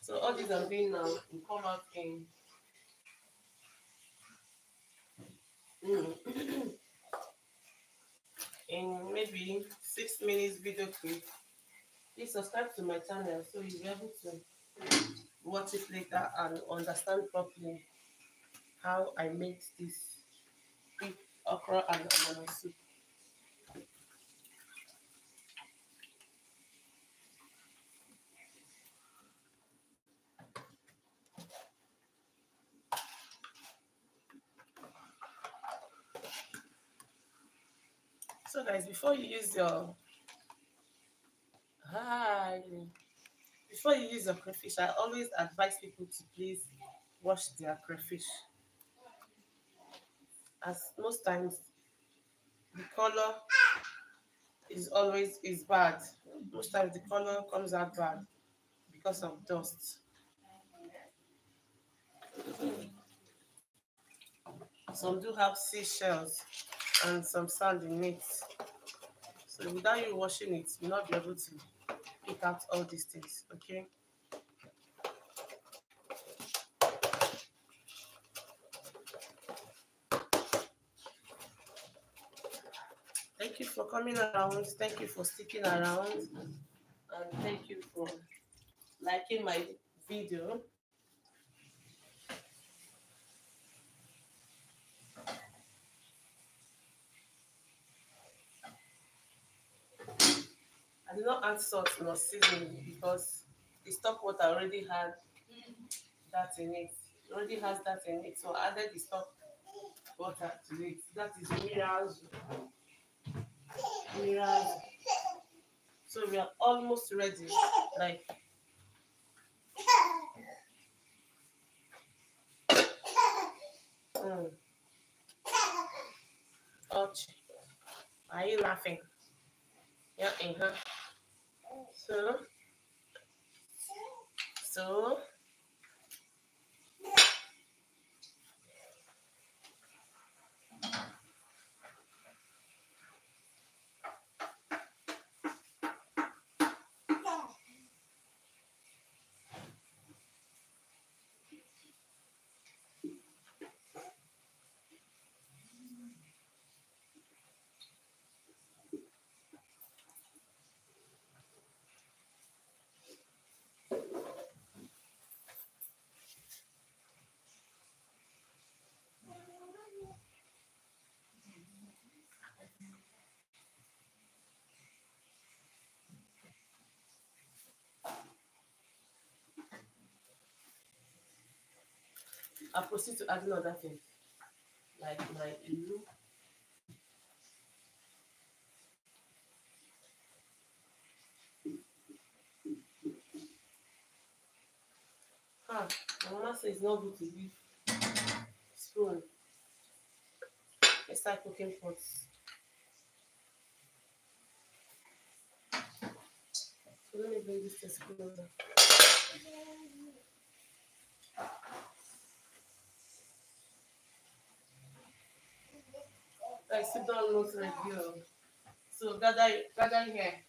So all these I'm doing now will come out in maybe 6 minutes video clip. Please subscribe to my channel so you'll be able to watch it later and understand properly how I make this big okra and banana soup. So guys, before you use your crayfish, I always advise people to please wash their crayfish, as most times the color is bad. Most times the color comes out bad because of dust. Some do have seashells and some sand in it. So without you washing it, you'll not be able to pick out all these things, okay? Thank you for coming around. Thank you for sticking around. And thank you for liking my video. I did not add salt nor seasoning because the stock water already had that in it. It already has that in it. So I added the stock water to it. That is Mirazo. So we are almost ready. Like ouch. Are you laughing? Yeah, So I proceed to add another thing, like my ilu. My mama says it's not good to use spoon inside cooking pots. So let me bring this to closer. Guys, sit down, not like you. So gather here.